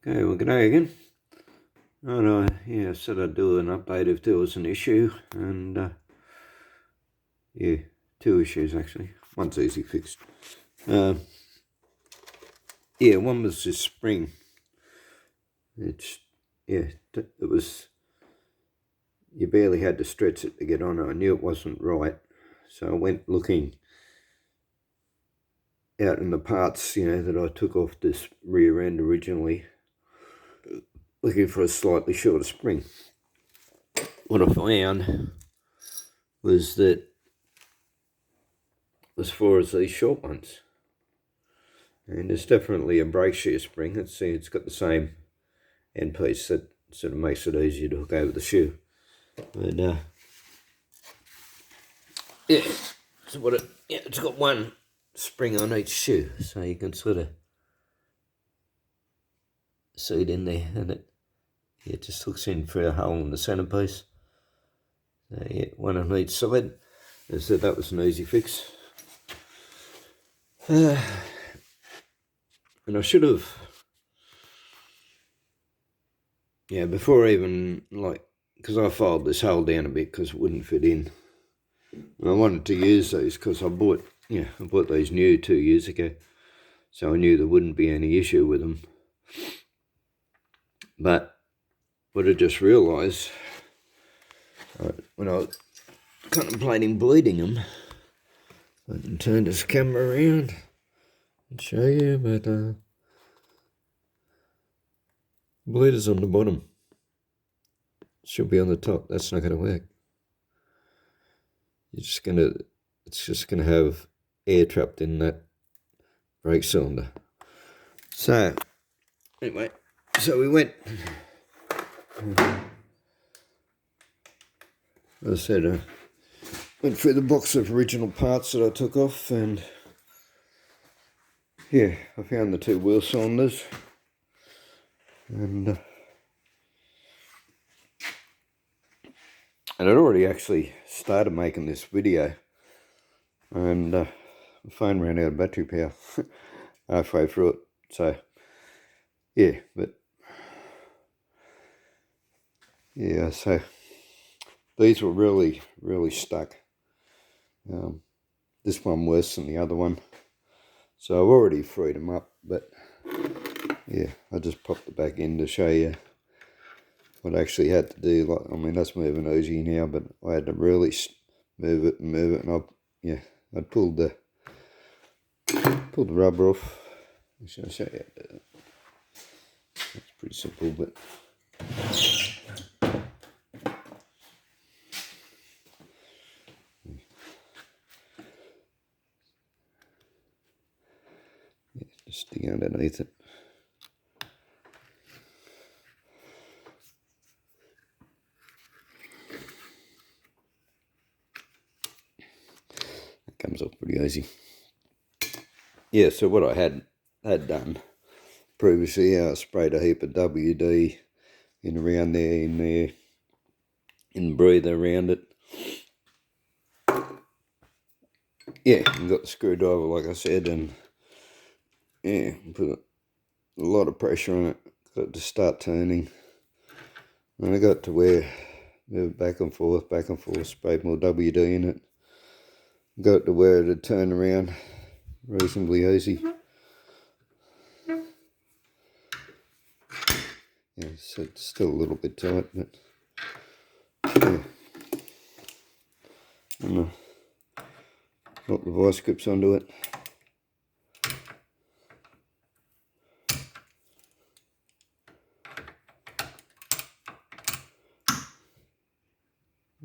Okay, well, g'day again. And I said I'd do an update if there was an issue, and yeah, two issues actually. One's easy fixed. One was this spring. It was, you barely had to stretch it to get on it. I knew it wasn't right, so I went looking out in the parts, that I took off this rear end originally, looking for a slightly shorter spring. What I found was that as far as these short ones, and it's definitely a brake shear spring. It's got the same end piece that sort of makes it easier to hook over the shoe. But so it's got one spring on each shoe, so you can sort of see it in there, and it just hooks in through a hole in the centerpiece. So one on each side. So that was an easy fix. And I should have, before even, because I filed this hole down a bit because it wouldn't fit in. And I wanted to use these because I bought these new 2 years ago, so I knew there wouldn't be any issue with them. But what I just realised, when I was contemplating bleeding them, I can turn this camera around and show you, but bleeder's on the bottom. Should be on the top. That's not going to work. It's just gonna have air trapped in that brake cylinder. So anyway, we went. As I said, I went through the box of original parts that I took off, and I found the 2 wheel cylinders, and I'd already actually started making this video, and the phone ran out of battery power halfway through it. So so these were really stuck. This one worse than the other one, so I've already freed them up, but I just popped it back in to show you what I actually had to do. That's moving easy now, but I had to really move it, and I pulled the rubber off. I'll show you. It's pretty simple, but just stick underneath it. Comes off pretty easy. So what I had done previously, I sprayed a heap of WD in the breather around it. And got the screwdriver, like I said, and put a lot of pressure on it, got it to start turning. And I got to where moved back and forth, sprayed more WD in it. Got to where it had turned around reasonably easy. So it's still a little bit tight, but and got the vice grips onto it.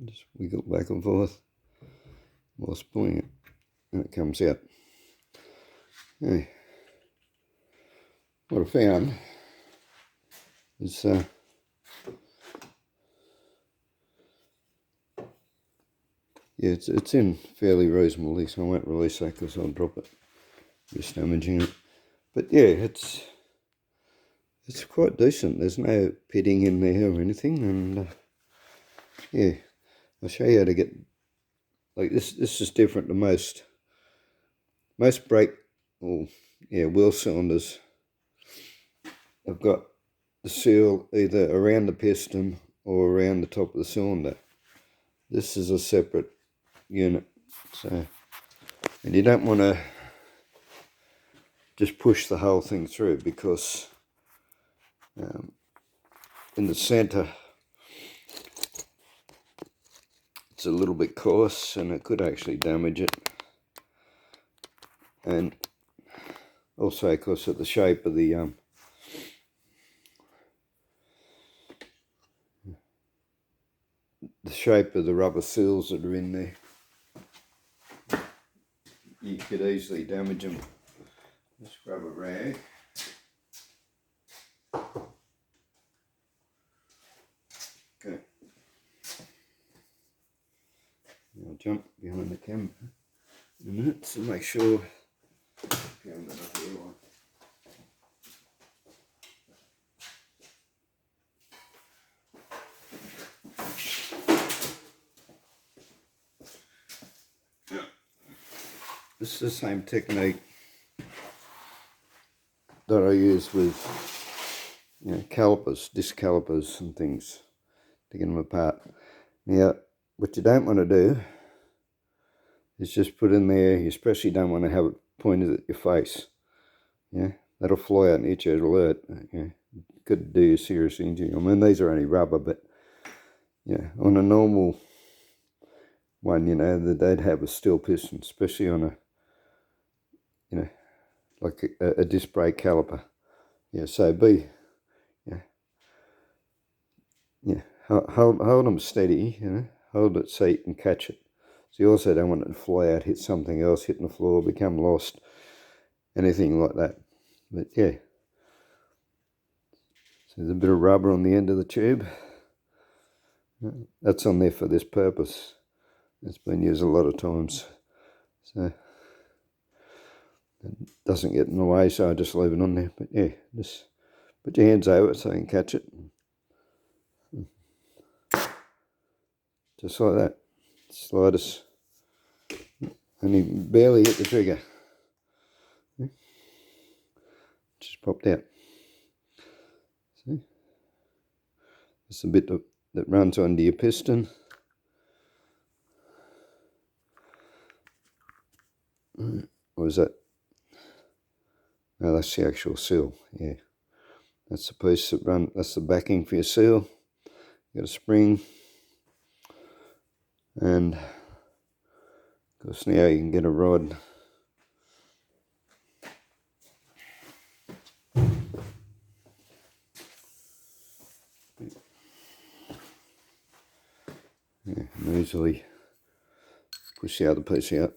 Just wiggle back and forth while pulling it, and it comes out. What I found is it's in fairly reasonably, so I won't release that because I'll drop it, just damaging it. But it's quite decent. There's no pitting in there or anything, and I'll show you how to get, this is different to most brake wheel cylinders. I've got the seal either around the piston or around the top of the cylinder. This is a separate unit, so, and you don't want to just push the whole thing through, because in the center it's a little bit coarse and it could actually damage it, and also because of the shape of the rubber seals that are in there. You could easily damage them. Let's grab a rag. Okay. I'll jump behind the camera in a minute to make sure I haven't got enough hair on. This is the same technique that I use with, calipers, disc calipers and things, to get them apart. Now, what you don't want to do is just put in there, you especially don't want to have it pointed at your face. Yeah, that'll fly out and hit you, it'll hurt. Yeah, could do you serious injury. I mean, these are only rubber, but yeah, on a normal one, they'd have a steel piston, especially on a, like a disc brake caliper. Yeah, so hold them steady, hold it so you can catch it. So you also don't want it to fly out, hit something else, hit the floor, become lost, anything like that. But yeah, so there's a bit of rubber on the end of the tube. That's on there for this purpose. It's been used a lot of times, so it doesn't get in the way, so I just leave it on there. But yeah, just put your hands over it so you can catch it. Just like that. Sliders. Only barely hit the trigger. Just popped out. See? It's a bit that runs under your piston. Or is that? No, that's the actual seal. Yeah. That's the piece that runs, that's the backing for your seal. You got a spring. And of course now you can get a rod. Yeah, and easily push the other piece out.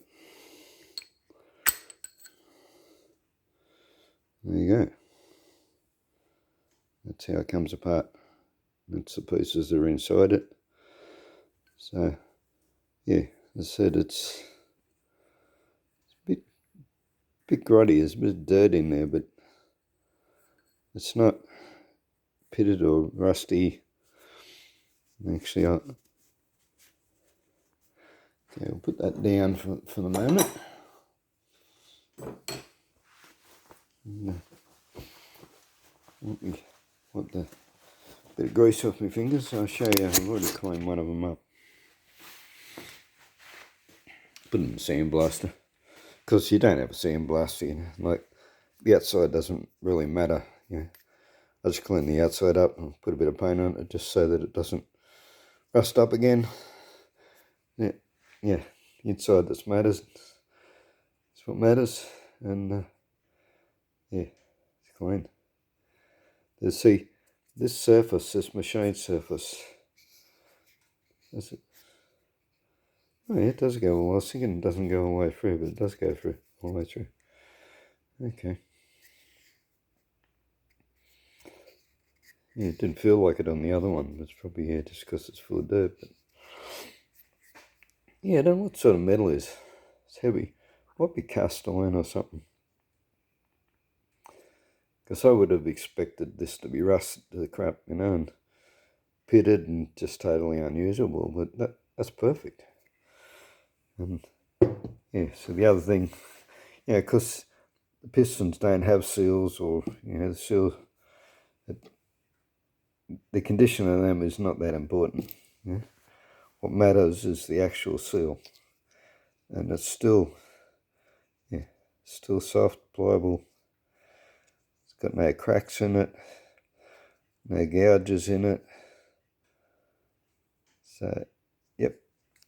There you go. That's how it comes apart. That's the pieces that are inside it. So yeah, as I said, it's a bit grotty. There's a bit of dirt in there, but it's not pitted or rusty. Actually, okay, we'll put that down for the moment. Wipe the bit of grease off my fingers. I'll show you. I've already cleaned one of them up. Put it in the sandblaster, because you don't have a sandblaster, like the outside doesn't really matter. I just clean the outside up and put a bit of paint on it just so that it doesn't rust up again. Yeah, inside that matters. That's what matters. And yeah, it's clean. See, this surface, this machine surface, that's it. Oh yeah, it does go all. I was thinking it doesn't go all the way through, but it does go through all the way through. Okay. Yeah, it didn't feel like it on the other one. It's probably just because it's full of dirt. But yeah, I don't know what sort of metal is. It's heavy. Might be cast iron or something. Because I would have expected this to be rusted to the crap, and pitted and just totally unusable. But that's perfect. And yeah, so the other thing, because the pistons don't have seals, or the seal, the condition of them is not that important. Yeah? What matters is the actual seal, and it's still, yeah, still soft, pliable. It's got no cracks in it, no gouges in it. So, yep,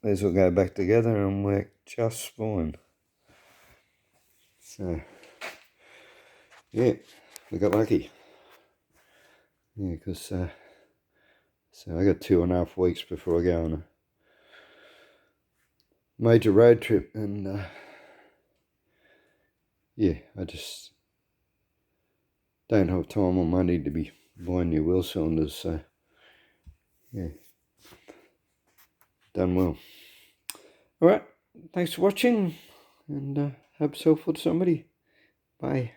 these will go back together and work just fine. So, yeah, we got lucky. Yeah, because so I got 2.5 weeks before I go on a major road trip, and yeah, I just don't have time or money to be buying new wheel cylinders. So, yeah, done well. All right, thanks for watching, and hope it's helpful to somebody. Bye.